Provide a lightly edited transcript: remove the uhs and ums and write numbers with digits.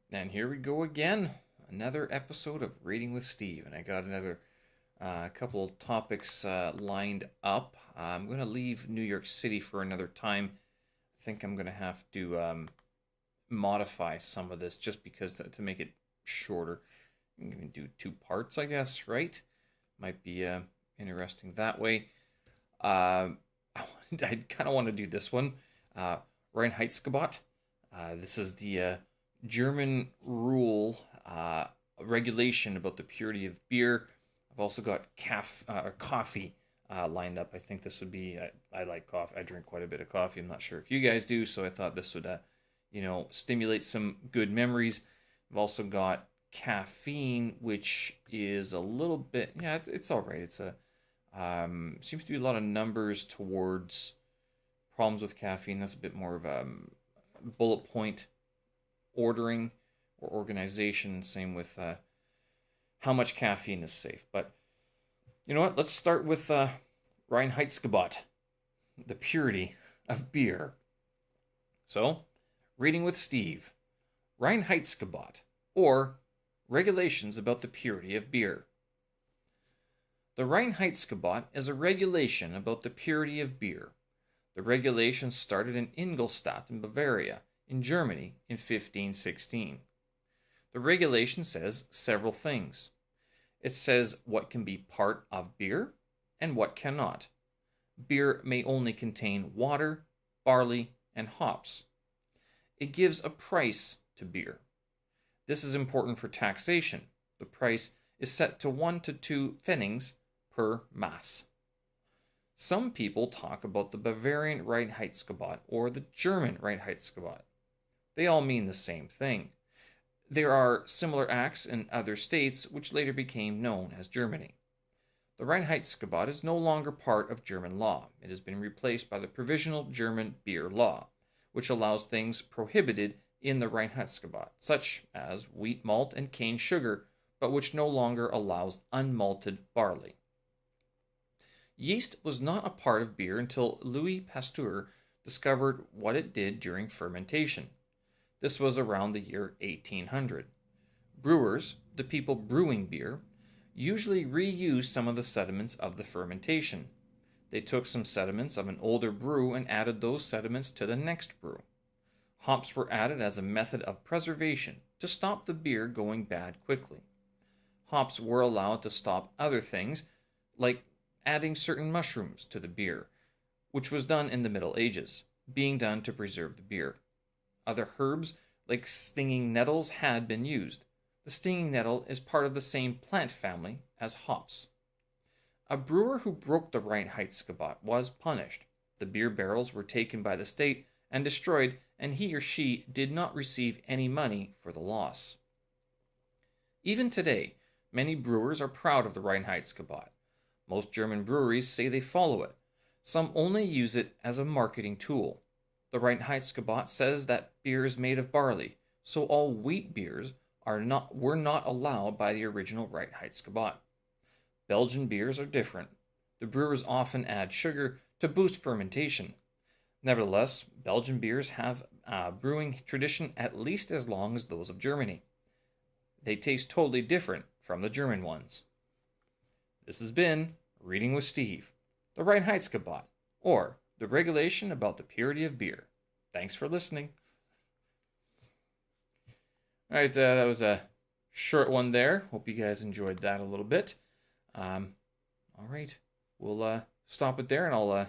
And here we go again. Another episode of Reading with Steve. And I got another couple of topics lined up. I'm going to leave New York City for another time. I think I'm going to have to modify some of this just because to make it shorter. You can do two parts, I guess, right? Might be interesting that way. Uh, I kind of want to do this one. Reinheitsgebot. This is the German rule regulation about the purity of beer. I've also got coffee lined up. I think this would be. I like coffee. I drink quite a bit of coffee. I'm not sure if you guys do, so I thought this would, stimulate some good memories. I've also got caffeine, which is a little bit. Yeah, it's all right. It's a seems to be a lot of numbers towards problems with caffeine. That's a bit more of a bullet point ordering or organization. Same with how much caffeine is safe. But you know what? Let's start with Reinheitsgebot, the purity of beer. So, reading with Steve, Reinheitsgebot, or regulations about the purity of beer. The Reinheitsgebot is a regulation about the purity of beer. The regulation started in Ingolstadt in Bavaria, in Germany, in 1516. The regulation says several things. It says what can be part of beer and what cannot. Beer may only contain water, barley, and hops. It gives a price to beer. This is important for taxation. The price is set to 1 to 2 pfennigs per Maß. Some people talk about the Bavarian Reinheitsgebot or the German Reinheitsgebot. They all mean the same thing. There are similar acts in other states which later became known as Germany. The Reinheitsgebot is no longer part of German law. It has been replaced by the Provisional German Beer Law, which allows things prohibited in the Reinheitsgebot, such as wheat malt and cane sugar, but which no longer allows unmalted barley. Yeast was not a part of beer until Louis Pasteur discovered what it did during fermentation. This was around the year 1800. Brewers, the people brewing beer, usually reused some of the sediments of the fermentation. They took some sediments of an older brew and added those sediments to the next brew. Hops were added as a method of preservation to stop the beer going bad quickly. Hops were allowed to stop other things, like adding certain mushrooms to the beer, which was done in the Middle Ages, being done to preserve the beer. Other herbs, like stinging nettles, had been used. The stinging nettle is part of the same plant family as hops. A brewer who broke the Reinheitsgebot was punished. The beer barrels were taken by the state and destroyed, and he or she did not receive any money for the loss. Even today, many brewers are proud of the Reinheitsgebot. Most German breweries say they follow it. Some only use it as a marketing tool. The Reinheitsgebot says that beer is made of barley, so all wheat beers were not allowed by the original Reinheitsgebot. Belgian beers are different. The brewers often add sugar to boost fermentation. Nevertheless, Belgian beers have a brewing tradition at least as long as those of Germany. They taste totally different from the German ones. This has been Reading with Steve, the Reinheitsgebot, or the regulation about the purity of beer. Thanks for listening. All right, that was a short one there. Hope you guys enjoyed that a little bit. All right, we'll stop it there, and I'll